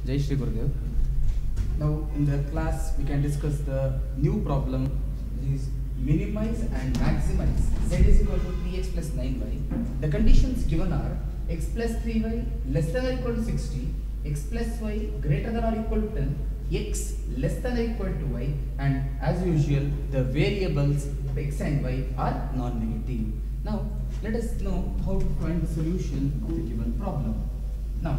Jai Shri Gurudev. Now in the class we can discuss the new problem, which is minimize and maximize z is equal to 3x plus 9y. The conditions given are x plus 3y less than or equal to 60, x plus y greater than or equal to 10, x less than or equal to y, and as usual the variables x and y are non-negative. Now let us know how to find the solution of the given problem. Now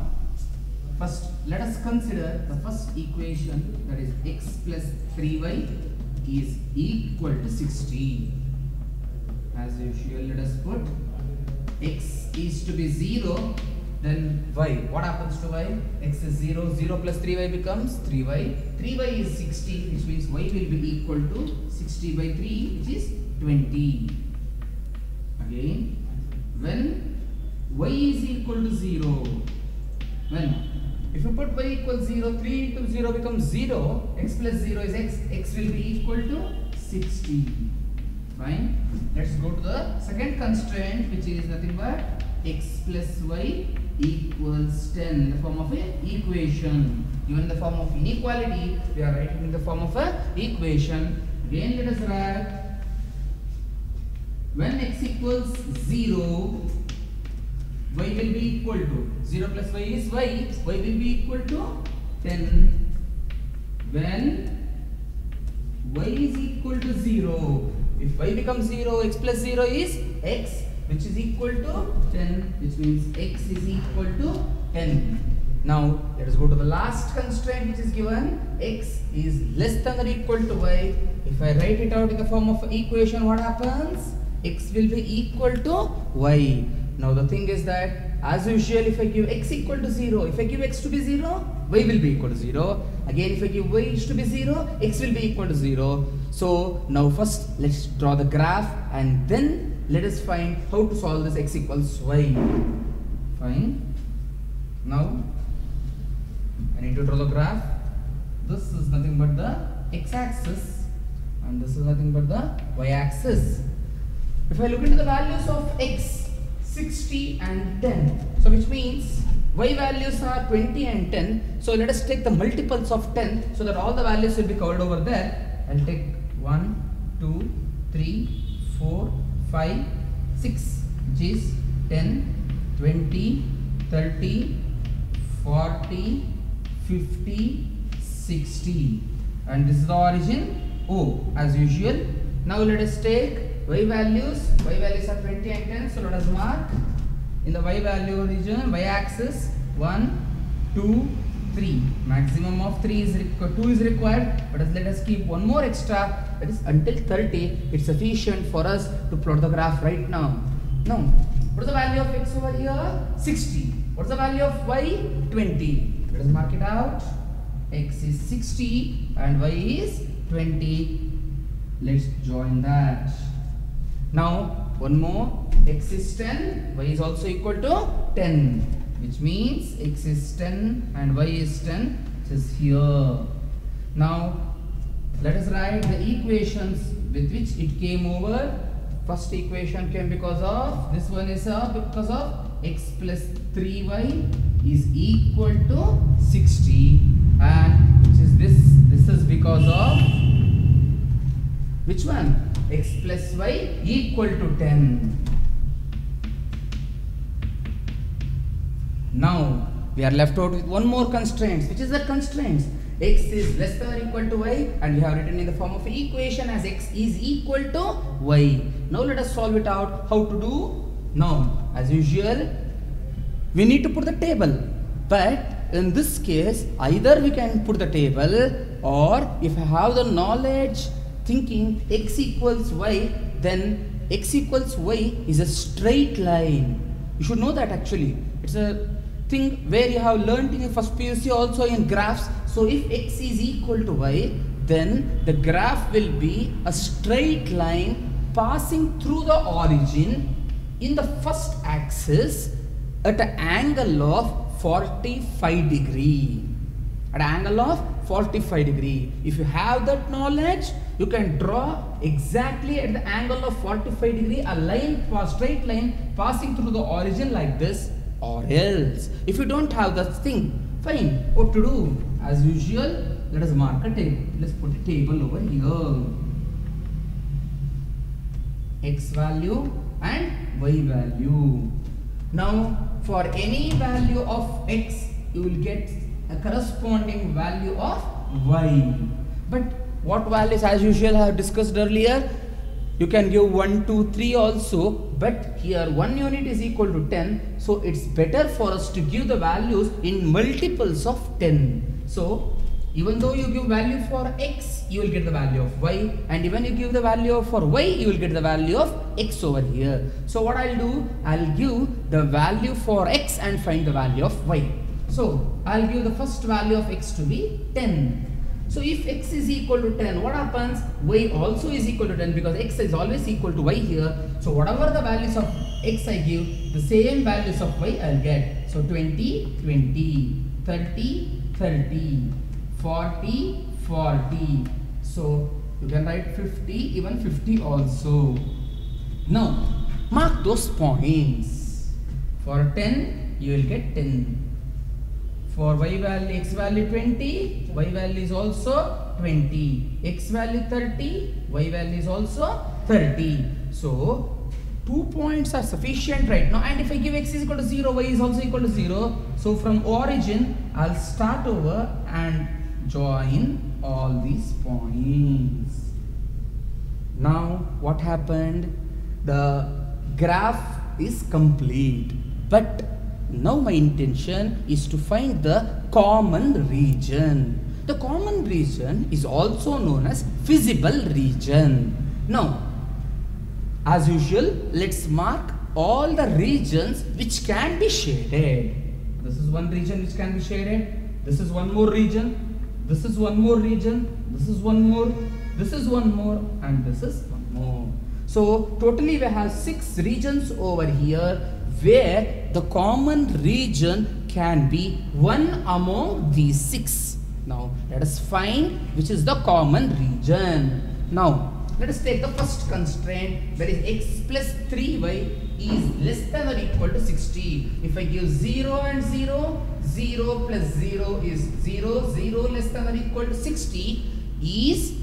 first let us consider the first equation, that is x plus 3y is equal to 60. As usual, let us put x is to be 0, then y. What happens to y? X is 0, 0 plus 3y becomes 3y. 3y is 60, which means y will be equal to 60 by 3, which is 20. Again, when y is equal to 0, if you put y equals 0, 3 into 0 becomes 0, x plus 0 is x, x will be equal to 60. Fine. Let's go to the second constraint, which is nothing but x plus y equals 10 in the form of an equation. Given in the form of inequality, we are writing in the form of an equation. Again, let us write when x equals 0, y will be equal to 0 plus y is y will be equal to 10. When y is equal to 0, if y becomes 0, x plus 0 is x, which is equal to 10, which means x is equal to 10. Now let us go to the last constraint, which is given x is less than or equal to y. If I write it out in the form of equation, what happens? X will be equal to y. Now the thing is that, as usual, if I give x equal to 0, if I give x to be 0, y will be equal to 0. Again, if I give y to be 0, x will be equal to 0. So now first let's draw the graph and then let us find how to solve this x equals y. Fine. Now I need to draw the graph. This is nothing but the x-axis and this is nothing but the y-axis. If I look into the values of x, 60 and 10, so which means y values are 20 and 10, so let us take the multiples of 10 so that all the values will be covered over there. I'll take 1, 2, 3, 4, 5, 6, which is 10, 20, 30, 40, 50, 60, and this is the origin O as usual. Now let us take y values are 20 and 10, so let us mark in the y value region, y axis 1, 2, 3. Maximum of 2 is required, but let us keep one more extra, that is until 30. It's sufficient for us to plot the graph right now. Now, what is the value of x over here? 60. What is the value of y? 20. Let us mark it out. X is 60 and y is 20. Let's join that. Now one more, x is 10, y is also equal to 10, which means x is 10 and y is 10, which is here. Now let us write the equations with which it came over. First equation came because of, this one is because of x plus 3y is equal to 60, and which is this is because of which one? X plus y equal to 10. Now we are left out with one more constraint, which is the constraints. X is less than or equal to y, and we have written in the form of an equation as x is equal to y. Now let us solve it out. How to do? Now as usual, we need to put the table, but in this case either we can put the table, or if I have the knowledge thinking x equals y, then x equals y is a straight line. You should know that actually. It's a thing where you have learnt in first PUC, also in graphs. So if x is equal to y, then the graph will be a straight line passing through the origin in the first axis at an angle of 45 degree. At an angle of 45 degree. If you have that knowledge, you can draw exactly at the angle of 45 degree a line, a straight line passing through the origin like this, or else if you don't have that thing, Fine. What to do? As usual, let us mark a table. Let's put a table over here. X value and y value. Now, for any value of x, you will get a corresponding value of y. But what values, as usual, I have discussed earlier? You can give 1, 2, 3 also, but here 1 unit is equal to 10, so it's better for us to give the values in multiples of 10. So even though you give value for x, you will get the value of y, and even you give the value for y, you will get the value of x over here. So what I'll do, I'll give the value for x and find the value of y. So I'll give the first value of x to be 10. So if x is equal to 10, what happens? Y also is equal to 10, because x is always equal to y here. So whatever the values of x I give, the same values of y I'll get. So 20, 20, 30, 30, 40, 40. So you can write 50, even 50 also. Now mark those points. For 10, you will get 10. For y value, x value 20, y value is also 20. X value 30, y value is also 30. So 2 points are sufficient right now. And if I give x is equal to 0, y is also equal to 0. So from origin, I'll start over and join all these points. Now what happened? The graph is complete. But now my intention is to find the common region. The common region is also known as visible region. Now, as usual, let's mark all the regions which can be shaded. This is one region which can be shaded. This is one more region. This is one more region. This is one more. This is one more. And this is one more. So totally we have 6 regions over here, where the common region can be one among these 6. Now let us find which is the common region. Now let us take the first constraint, that is x plus 3y is less than or equal to 60. If I give 0 and 0, 0 plus 0 is 0, 0 less than or equal to 60 is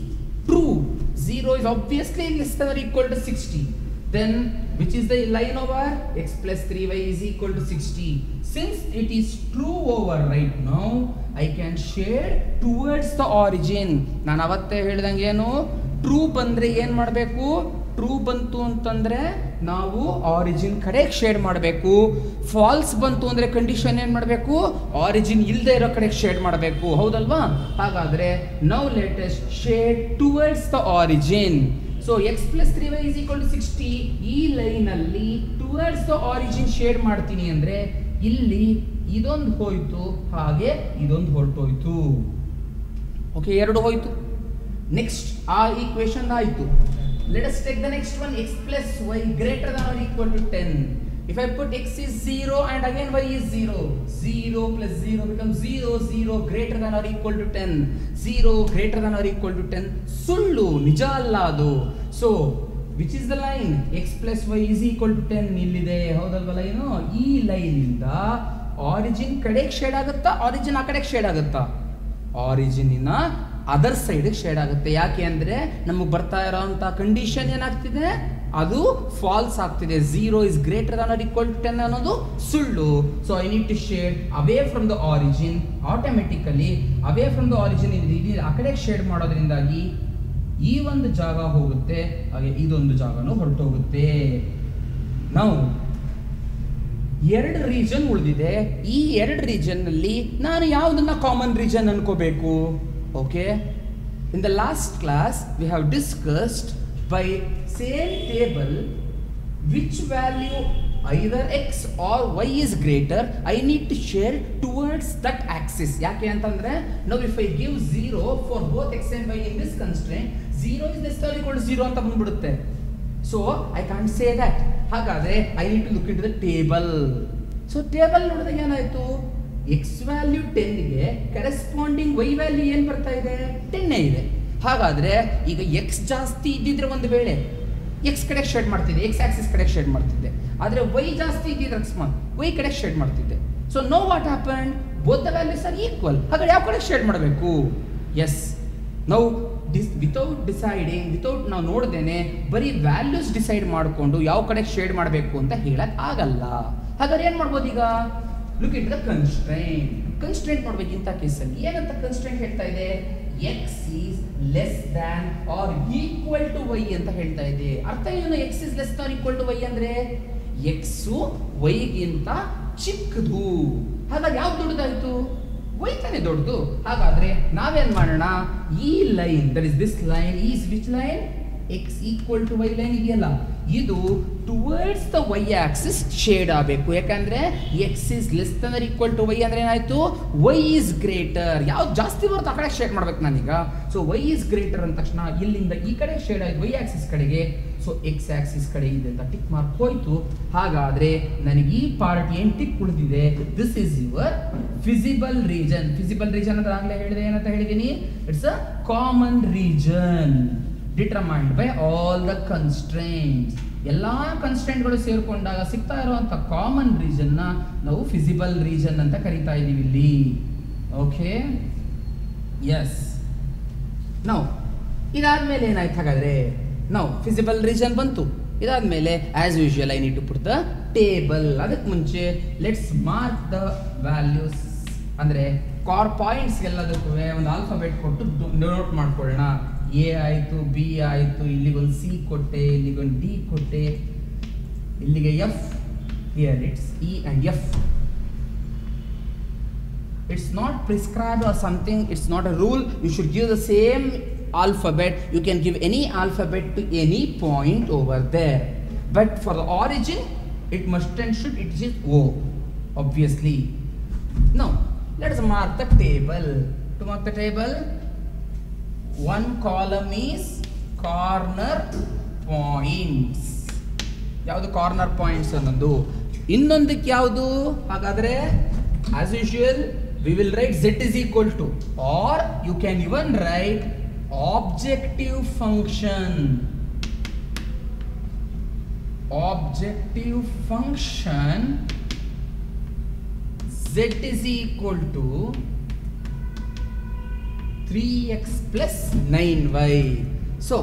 true. 0 is obviously less than or equal to 60. Then which is the line over? X plus 3y is equal to 60. Since it is true over right now, I can shade towards the origin. ನಾನು ಅವತ್ತೇ ಹೇಳಿದಂಗೆ ಏನು, true ಬಂದ್ರೆ ಏನು ಮಾಡಬೇಕು? True ಬಂತು ಅಂತಂದ್ರೆ ನಾವು ಆರಿಜಿನ್ ಕಡೆ ಶೇಡ್ ಮಾಡಬೇಕು. ಫಾಲ್ಸ್ ಬಂತು ಅಂದ್ರೆ ಕಂಡೀಷನ್ ಏನು ಮಾಡಬೇಕು? ಆರಿಜಿನ್ ಇಲ್ಲದೆ ಇರೋ ಕಡೆ ಶೇಡ್ ಮಾಡಬೇಕು. ಹೌದಲ್ವಾ? ಹಾಗಾದ್ರೆ now let us shade towards the origin. So x plus 3y is equal to 60. ಈ ಲೈನ್ ಅಲ್ಲಿ towards the origin ಶೇಡ್ ಮಾಡ್ತೀನಿ ಅಂದ್ರೆ ಇಲ್ಲಿ ಇದೊಂದು ಹೋಯ್ತು, ಹಾಗೆ ಇದೊಂದು ಹೊರಟೋಯ್ತು. ಓಕೆ, ಎರಡು ಹೋಯ್ತು. ನೆಕ್ಸ್ಟ್ ಆ ಈಕ್ವೇಶನ್ ಆಯ್ತು. Let us take the next one, x plus y greater than or equal to 10. If I put x is 0 and again y is 0, 0 plus 0 becomes 0, 0 greater than or equal to 10, 0 greater than or equal to 10. ಸುಳ್ಳು, ನಿಜ ಅಲ್ಲ ಅದು. So which is the line? X plus y is equal to 10 ಇಲ್ಲಿದೆ, ಹೌದಲ್ವ line? ಈ line ಇಂದ origin ಕಡೆಗೆ shade ಆಗುತ್ತಾ, ಆರಿಜಿನ್ ಆ ಕಡೆಗೆ ಶೇಡ್ ಆಗುತ್ತಾ? ಆರಿಜಿನ್ ಇನ ಅದರ್ ಸೈಡ್ ಶೇಡ್ ಆಗುತ್ತೆ. ಯಾಕೆ ಅಂದ್ರೆ ನಮಗೆ ಬರ್ತಾ ಇರೋಂಥ ಕಂಡೀಷನ್ ಏನಾಗ್ತಿದೆ, ಅದು ಫಾಲ್ಸ್ ಆಗ್ತಿದೆ. 0 is greater than or equal to 10 ಅನ್ನೋದು ಸುಳ್ಳು. So I need to shade away from the origin. Automatically away from the origin ಇಲ್ಲಿ ಆ ಕಡೆ ಶೇಡ್ ಮಾಡೋದ್ರಿಂದಾಗಿ ಈ ಒಂದು ಜಾಗ ಹೋಗುತ್ತೆ, ಹಾಗೆ ಇದೊಂದು ಜಾಗನೂ ಹೊರಟೋಗುತ್ತೆ. ನಾವು ಎರಡು ರೀಜನ್ ಉಳಿದಿದೆ. ಈ ಎರಡು ರೀಜನ್ ನಲ್ಲಿ ನಾನು ಯಾವುದನ್ನ ಕಾಮನ್ ರೀಜನ್ ಅನ್ಕೋಬೇಕು? Okay, in the last class we have discussed by same table which value either x or y is greater, I need to shade towards that axis. ಯಾಕೆ ಅಂತಂದ್ರೆ now if I give 0 for both x and y in this constraint, 0 is less than or equal to 0 ಅಂತ ಬಂದ್ಬಿಡುತ್ತೆ. So I can't say that. ಹಾಗಾದ್ರೆ I need to look into the table. So table ನೋಡಿದಾಗ ಏನಾಯ್ತು, x value 10 ಗೆ corresponding y value ಏನು ಬರ್ತಾ ಇದೆ? 10 ಇದೆ. ಹಾಗಾದ್ರೆ ಈಗ x ಜಾಸ್ತಿ ಇದ್ದಿದ್ರೆ ಒಂದು ವೇಳೆ x ಕಡೆ ಶೇಡ್ ಮಾಡ್ತಿದ್ದೆ, x ಆಕ್ಸಿಸ್ ಕಡೆ ಶೇಡ್ ಮಾಡ್ತಿದ್ದೆ. ಆದರೆ y ಜಾಸ್ತಿ ಇದ್ದಿದ್ರೆ ಅಕಸ್ಮಾತ್ y ಕಡೆ ಶೇಡ್ ಮಾಡ್ತಿದ್ದೆ. So no what happen? Both the values are equal. ಹಾಗಾದ್ರೆ ಯಾವ ಕಡೆ ಶೇಡ್ ಮಾಡಬೇಕು? ಎಸ್, ನಾವು ವಿತೌಟ್ ಡಿಸೈಡಿಂಗ್, ವಿತೌಟ್ ನಾವು ನೋಡ್ದೇನೆ ಬರೀ ವ್ಯಾಲ್ಯೂಸ್ ಡಿಸೈಡ್ ಮಾಡಿಕೊಂಡು ಯಾವ ಕಡೆ ಶೇಡ್ ಮಾಡಬೇಕು ಅಂತ ಹೇಳಕ್ ಆಗಲ್ಲ. ಹಾಗಾದ್ರೆ ಏನ್ ಮಾಡ್ಬೋದು ಈಗ? Look it the constraint. Constraint ನೋಡ್ಬೇಕು ಇಂಥ ಕೇಸಲ್ಲಿ. ಏನಂತ ಕನ್ಸ್ಟ್ರೈಂಟ್ ಹೇಳ್ತಾ ಇದೆ? X is less than or equal to y ಅಂತ ಹೇಳ್ತಾ ಇದೆ. ಅರ್ಥ ಏನು? X is less or equal to y ಅಂದ್ರೆ ಎಕ್ಸು ವೈಗಿಂತ ಚಿಕ್ಕದು. ಹಾಗಾದ್ರೆ ಯಾವ್ದು ದೊಡ್ಡದಾಯ್ತು? ವೈ ತಾನೇ ದೊಡ್ಡದು. ಹಾಗಾದ್ರೆ ನಾವೇನ್ ಮಾಡೋಣ? ಈ line, that is this line is which line? X equal to y line ಇದೆಯಲ್ಲ, ಇದು towards the y axis shade ಆಗಬೇಕು. ಯಾಕಂದ್ರೆ x is less than equal to y ಅಂದ್ರೆ ಏನಾಯ್ತು? Y is greater. ಯಾವ್ದು ಜಾಸ್ತಿ ಬರುತ್ತೆ ಆ ಕಡೆ ಶೇಡ್ ಮಾಡ್ಬೇಕು ನಾನೀಗ. ಸೊ ವೈ ಇಸ್ ಗ್ರೇಟರ್ ಅಂದ ತಕ್ಷಣ ಇಲ್ಲಿಂದ ಈ ಕಡೆ ಶೇಡ್ ಆಯ್ತು ವೈ ಆಕ್ಸಿಸ್ ಕಡೆಗೆ. ಸೊ ಎಕ್ಸ್ ಆಕ್ಸಿಸ್ ಕಡೆ ಇದೆ ಅಂತ ಟಿಕ್ ಮಾರ್ಕ್ ಹೋಯ್ತು. ಹಾಗಾದ್ರೆ ನನಗೆ ಈ ಪಾರ್ಟ್ ಏನ್ ಟಿಕ್ ಉಳಿದಿದೆ? This is your feasible region. Feasible region ಅಂತ ಆಗ್ಲೇ ಹೇಳಿದೆ. ಏನಂತ ಹೇಳಿದೀನಿ? It's a common region determined by all the constraints. ಎಲ್ಲಾ ಕನ್ಸ್ಟ್ರೈಂಟ್ಗಳು ಸೇರ್ಕೊಂಡಾಗ ಸಿಗ್ತಾ ಇರುವಂತ ಕಾಮನ್ ರೀಜನ್ ನ ನಾವು ಫಿಸಿಬಲ್ ರೀಜನ್ ಅಂತ ಕರಿತಾ ಇದೀವಿ ಇಲ್ಲಿ. Okay, yes. ನಾವು ಇದಾದ್ಮೇಲೆ ಏನಾಯ್ತು? ಹಾಗಾದ್ರೆ ನಾವು ಫಿಸಿಬಲ್ ರೀಜನ್ ಬಂತು. ಇದಾದ್ಮೇಲೆ as usual I need to put the table. ಅದಕ್ಕೆ ಮುಂಚೆ ಲೆಟ್ಸ್ ಮಾರ್ಕ್ ದ ವ್ಯಾಲ್ಯೂಸ್. ಅಂದ್ರೆ ಪಾಯಿಂಟ್ಸ್ ಎಲ್ಲದಕ್ಕೂ ಒಂದು ಆಲ್ಫಾಬೆಟ್ ಕೊಟ್ಟು ನೋಟ್ ಮಾಡ್ಕೊಳ್ಳೋಣ. ಎ ಆಯಿತು, ಬಿ ಆಯಿತು, ಇಲ್ಲಿಗೊಂದು ಸಿ ಕೊಟ್ಟೆ, ಇಲ್ಲಿಗೊಂದು ಡಿ ಕೊಟ್ಟೆ, ಇಲ್ಲಿಗೆ F. Here it's E and F. It's not prescribe or something, it's not a rule. You should give the same alphabet. You can give any alphabet to any point over there, but for the origin it must and should it is O, obviously. Now let us mark the table. To mark the table, one column is corner points. ಯಾವುದು corner points ಅನ್ನೋದು? ಇನ್ನೊಂದಕ್ಕೆ ಯಾವುದು? ಹಾಗಾದ್ರೆ as usual we will write z is equal to, or you can even write objective function. Objective function z is equal to 3x plus 9y. So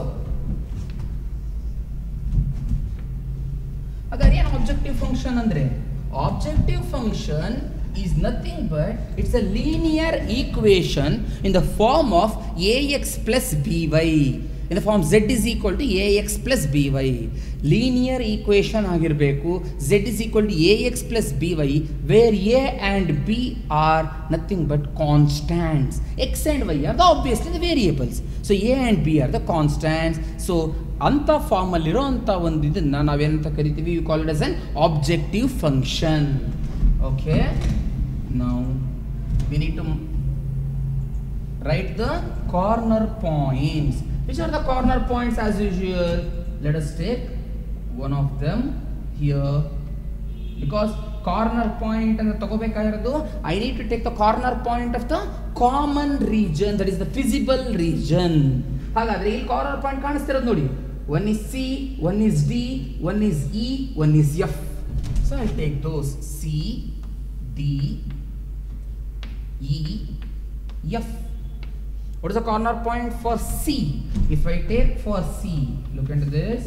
agar ಏನು objective function ಅಂದ್ರೆ? Objective function is nothing but it's a linear equation in the form of ax plus by, in the form z is equal to ax plus by. Linear equation ಆಗಿರಬೇಕು. z is equal to ax plus by, where a and b are nothing but constants. x and y are the obviously the variables. So a and b are the constants. So ಅಂತ form ಅಲ್ಲಿ ಇರೋಂಥ ಒಂದು ಇದನ್ನ ನಾವೇನಂತ ಕರಿತೀವಿ? we call it as an objective function. Okay, now we need to write the corner points. Which are the corner points? As usual, let us take one of them here, because corner point and the tagobekagiradu, I need to take the corner point of the common region, that is the visible region. ಹಾಗಾದ್ರೆ ಇಲ್ಲಿ corner point ಕಾಣಿಸ್ತಿರೋದು ನೋಡಿ. one is C, one is D, one is E, one is F. So I'll take those C, D, E, F. What is the corner point for C? If I take for C, look into this,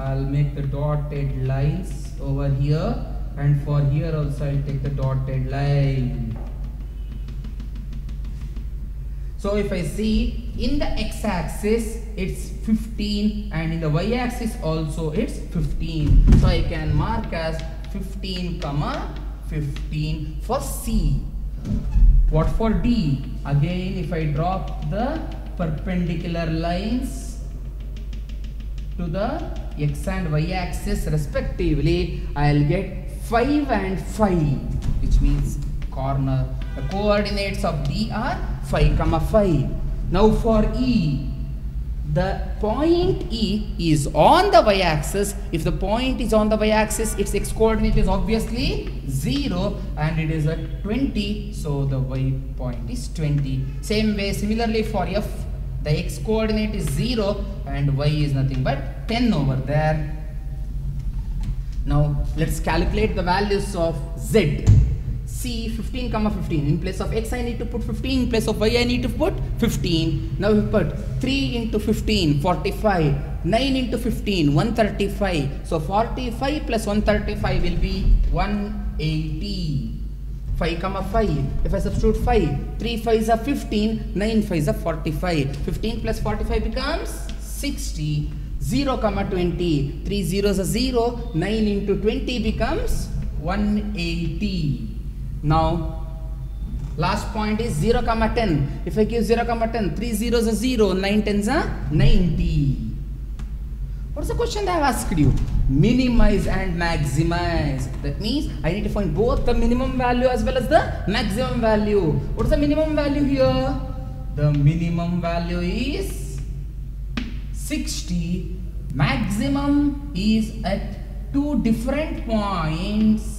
I'll make the dotted lines over here, and for here also I'll take the dotted line. So if I see in the x-axis it's 15, and in the y-axis also it's 15. So I can mark as 15, 15 for C. What for D? Again, if I drop the perpendicular lines to the x and y axis respectively, I'll get 5 and 5, which means corner. The coordinates of D are 5, 5. Now for E, the point E is on the y-axis. If the point is on the y-axis, its x-coordinate is obviously 0, and it is at 20, so the y point is 20. Same way, similarly for F, the x-coordinate is 0, and y is nothing but 10 over there. Now let's calculate the values of Z. C see 15 comma 15. In place of x I need to put 15, in place of y I need to put 15. Now we put 3 into 15, 45, 9 into 15, 135. So 45 plus 135 will be 180. 5 comma 5. If I substitute 5, 3 5s are 15, 9 5s are 45. 15 plus 45 becomes 60. 0 comma 20. 3 zeros are 0. 9 into 20 becomes 180. Now last point is 0 comma 10. If I give 0 comma 10, 3 zeros are 0, 9 tens are 90. What's the question they have asked you? Minimize and maximize. That means I need to find both the minimum value as well as the maximum value. What is the minimum value here? The minimum value is 60. Maximum is at 2 different points.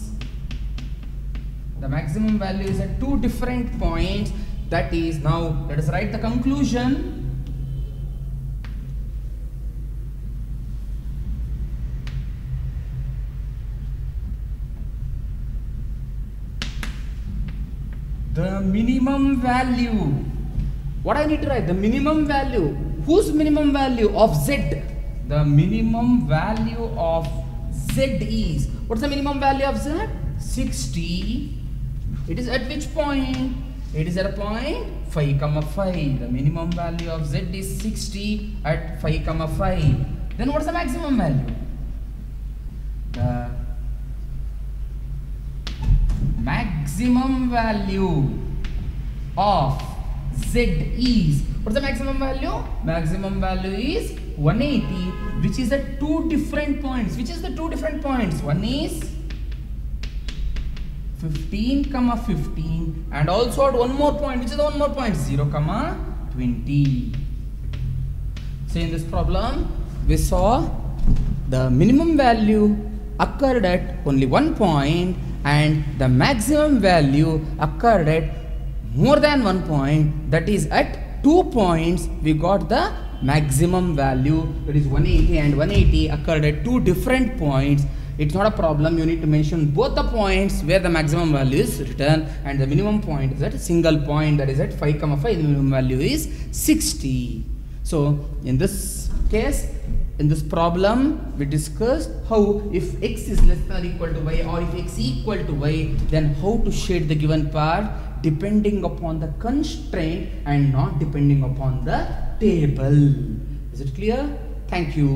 The maximum value is at 2 different points. That is, now let us write the conclusion. The minimum value. What I need to write? The minimum value. Whose minimum value? Of Z. The minimum value of Z is. What's the minimum value of Z? 60. It is at which point? It is at a point 5 comma 5. The minimum value of Z is 60 at 5 comma 5. Then what's the maximum value? The maximum value of Z is, what's the maximum value? Maximum value is 180, which is at 2 different points. Which is the 2 different points? One is 15 comma 15, and also at one more point. Which is the one more point? 0 comma 20. So in this problem we saw the minimum value occurred at only one point and the maximum value occurred at more than one point. That is, at 2 points we got the maximum value, that is 180, and 180 occurred at 2 different points. It's not a problem, you need to mention both the points where the maximum value is written, and the minimum point is at a single point, that is at 5 comma 5. The minimum value is 60. So in this case, in this problem we discussed how if x is less than or equal to y, or if x equal to y, then how to shade the given part depending upon the constraint and not depending upon the table. Is it clear? Thank you.